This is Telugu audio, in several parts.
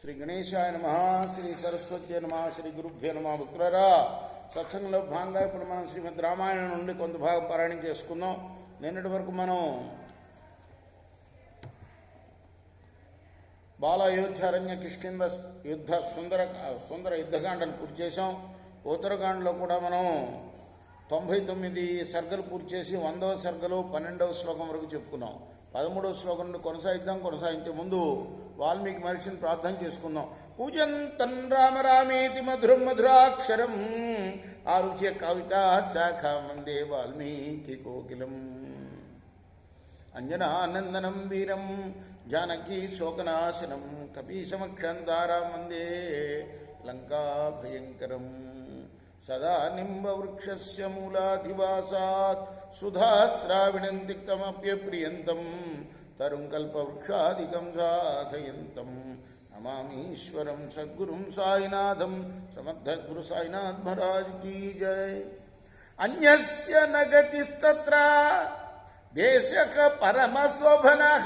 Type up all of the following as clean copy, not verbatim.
శ్రీ గణేశాయ నమః, శ్రీ సరస్వతి నమః, శ్రీ గురుభ్యో నమః. భక్తులారా, సత్సంగంలో భాగంగా ఇప్పుడు మనం శ్రీమద్ రామాయణం నుండి కొంత భాగం పారాయణం చేసుకుందాం. నిన్నటి వరకు మనం బాల అయోధ్యారణ్య కిష్కింద యుద్ధ సుందర యుద్ధకాండను పూర్తి చేసాం. ఉత్తరకాండలో కూడా మనం 99 సర్గలు పూర్తి చేసి 100వ సర్గలో 12వ శ్లోకం వరకు చెప్పుకున్నాం. 13వ శ్లోకం నుండి కొనసాగించే ముందు వాల్మీకి మహర్షిని ప్రార్థన చేసుకుందాం. పూజంతం రామ రామేతి మధురం మధురాక్షరం ఆరుహ్య కవితా శాఖ వందే వాల్మీకి కోకిలం. అంజనానందనం వీరం జానకీ శోకనాశనం కపీశమక్షంతారాం వందే లంకా భయంకరం. సదా నింబవృక్షస్య మూలాధివాసాత్ సుధాశ్రావిణం తిక్తమప్యప్రియంతం తరుం కల్పవృక్షాదికం సాధయంతం నమామీశ్వరం సద్గురుం సాయినాథం. సమర్థ గురు సాయినాథ్ మహారాజ్ కీ జై. అన్యస్య నగతిస్తత్ర దేశక పరమశోభనః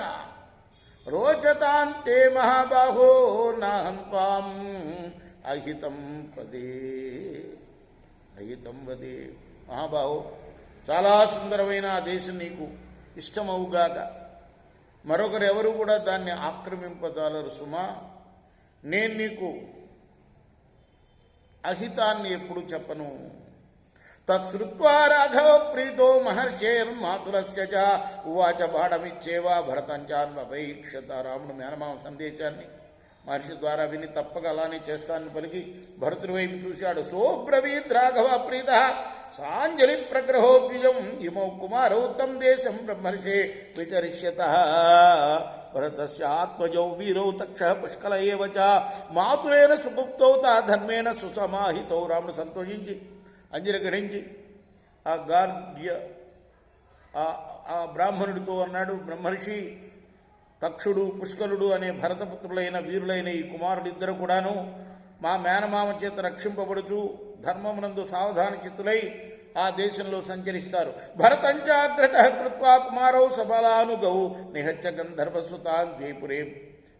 రోచతాంతే మహాబాహో నాహం త్వాం అహితం వదే. మహాబాహో, చాలా సుందరమైన ఆ దేశం నీకు ఇష్టమవుగాక, మరొకరు ఎవరు కూడా దాన్ని ఆక్రమింపజాలరు సుమా. నేను నీకు అహితాన్ని ఎప్పుడు చెప్పను. తత్శ్రుత్వా రాఘవ ప్రీతో మహర్షేర్మాతులస్య చ ఉవాచ బాణమిచ్చేవా భరతంచాన్వపైక్షత. రాముడు మేనమామ సందేశాన్ని మహర్షి ద్వారా విని తప్పక అలానే చేస్తానని పలికి భరతుడి వైపు చూశాడు. సోబ్రవీద్ రాఘవ ప్రీత సాంజలి ప్రగ్రహోద్విజం ఇమౌ కుమారౌ తం దేశం బ్రహ్మర్షే విచరిష్యత. భరతస్య ఆత్మజౌ వీరౌ తక్ష పుష్కల ఏవ చ మాతులేన సుగుప్తౌ తా ధర్మేణ సుసమాహితౌ. రాముడు సంతోషించి అంజలి గ్రహించి ఆ గార్గ్య ఆ బ్రాహ్మణుడితో అన్నాడు, బ్రహ్మర్షి తక్షుడు పుష్కలుడు అనే భరతపుత్రులైన వీరులైన ఈ కుమారుడిద్దరు కూడాను మా మేనమామ చేత రక్షింపబడుచు ధర్మమునందు సావధాన చిత్తులై ఆ దేశంలో సంచరిస్తారు. భరతంచాగ్రత కృత్వా కుమారౌ సబలానుగౌ నిహత్య గంధర్వసుతాన్ ద్వైపురే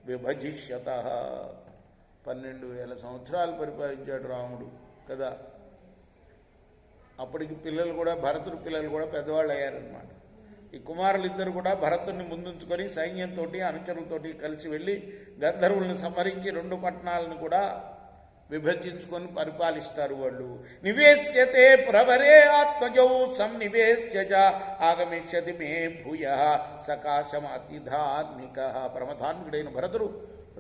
విభజిష్యత. 12,000 సంవత్సరాలు పరిపాలించాడు రాముడు కదా. అప్పటికి పిల్లలు కూడా భరతుడి పిల్లలు కూడా పెద్దవాళ్ళు అయ్యారనమాట. ఈ కుమారులిద్దరు కూడా భరతుడిని ముందుంచుకొని సైన్యంతో అనుచరులతో కలిసి వెళ్ళి గంధర్వులను సంహరించి 2 పట్టణాలను కూడా విభజించుకొని పరిపాలిస్తారు వాళ్ళు. నివేశ్యతే ప్రవరే ఆత్మజౌ సంనివేశ్య ఆగమిష్యతి మే భూయ సకాశమతిధార్మిక. పరమధార్మికుడైన భరతుడు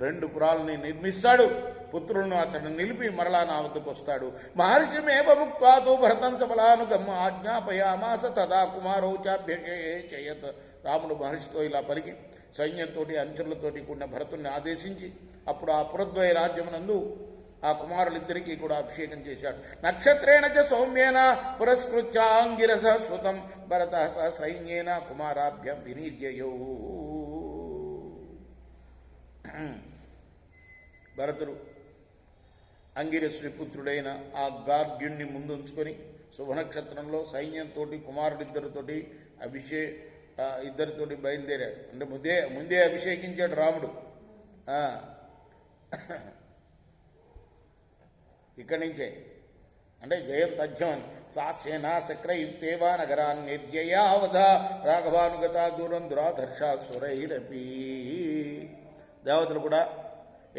2 పురాలని నిర్మిస్తాడు. పుత్రులను అతను నిలిపి మరలా నా వద్దకు వస్తాడు. మహర్షిమేవ ముక్త్వాతో భరతం సఫలానుగమ్మ ఆజ్ఞాపయామాస తదా కుమారౌ చాభ్యచేయత్. రాముడు మహర్షితో ఇలా పలికి సైన్యంతో అంచరులతోటి కూడిన భరతుణ్ణి ఆదేశించి అప్పుడు ఆ పురద్వయ రాజ్యమునందు ఆ కుమారులిద్దరికీ కూడా అభిషేకం చేశాడు. నక్షత్రేణ చ సౌమ్యేన పురస్కృత్యాంగిరస సుతం భరత స సైన్యేన కుమారాభ్యం వినిర్యయౌ. భరతుడు అంగిరసుని పుత్రుడైన ఆ గార్గ్యుణ్ణి ముందుంచుకొని శుభనక్షత్రంలో సైన్యంతో కుమారుడిద్దరితోటి ఇద్దరితోటి బయలుదేరాడు. అంటే ముందే అభిషేకించాడు రాముడు. ఇక్కడి నుంచే అంటే జయం తథ్యం అని. సా సేనా శక్రయుక్తేవా నగరాన్ని నిర్జయావధ రాఘవానుగత దూరం దురాధర్ష సురైరపి. దేవతలు కూడా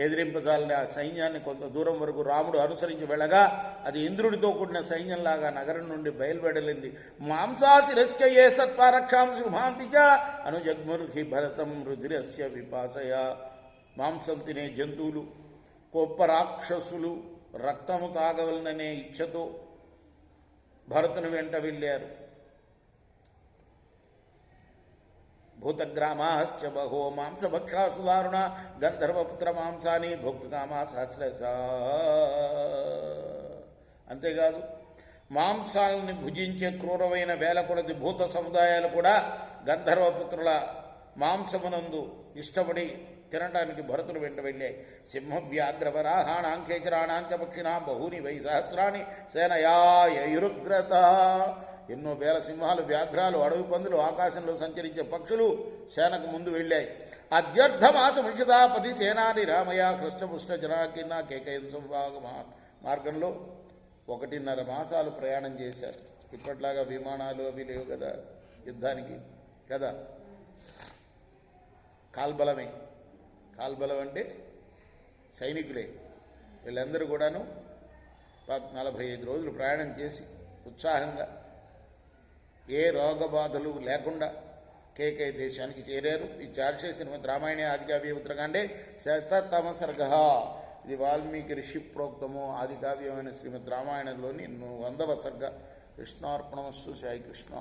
ఎదిరింపజాలని ఆ సైన్యాన్ని కొంత దూరం వరకు రాముడు అనుసరించి వెళ్ళగా అది ఇంద్రుడితో కూడిన సైన్యంలాగా నగరం నుండి బయలువెడలింది. మాంసాశిరస్కయే సత్పారక్షాంసి మహాంతిచ అనుజగ్ముర్హి భరతం రుధిరస్య విపాసయ. మాంసం తినే జంతువులు, గొప్ప రాక్షసులు రక్తము తాగవలననే ఇచ్ఛతో భరతుని వెంట వెళ్ళారు. భూతగ్రామాశ్చ బహో మాంసభక్షాసు దారుణ గంధర్వపుత్ర మాంసాన్ని భోక్తుకామా సహస్రశ. అంతేకాదు మాంసాలని భుజించే క్రూరమైన వేల కొలది భూత సముదాయాలు కూడా గంధర్వపుత్రుల మాంసమునందు ఇష్టపడి తినడానికి భరతుడు వెంట వెళ్ళాయి. సింహవ్యాఘ్రవరాహాణాంకేచరాణాంచ పక్షిణా బహూని వై సహస్రాన్ని సేనయాయురుగ్రత. ఎన్నో వేల సింహాలు, వ్యాఘ్రాలు, అడవి పందులు, ఆకాశంలో సంచరించే పక్షులు సేనకు ముందు వెళ్ళాయి. అద్యర్థమాసముషితాపతి సేనాని రామయ కృష్ణపుష్ట జనాకిన్న కేకయం సంభాగ మార్గంలో 1.5 మాసాలు ప్రయాణం చేశారు. ఇప్పట్లాగా విమానాలు అవి లేవు కదా యుద్ధానికి కదా, కాల్బలమే. కాల్బలం అంటే సైనికులే. వీళ్ళందరూ కూడాను 45 రోజులు ప్రయాణం చేసి ఉత్సాహంగా ఏ రోగబాధలు లేకుండా కేకే దేశానికి చేరారు. ఈ చార్షే శ్రీమద్ రామాయణే ఆదికావ్య ఉత్తరకాండే శతతమ సర్గ. ఇది వాల్మీకి ఋషి ప్రోక్తము ఆదికావ్యమైన శ్రీమద్ రామాయణంలోని 100వ సర్గ. కృష్ణార్పణమస్తు. సాయి కృష్ణ.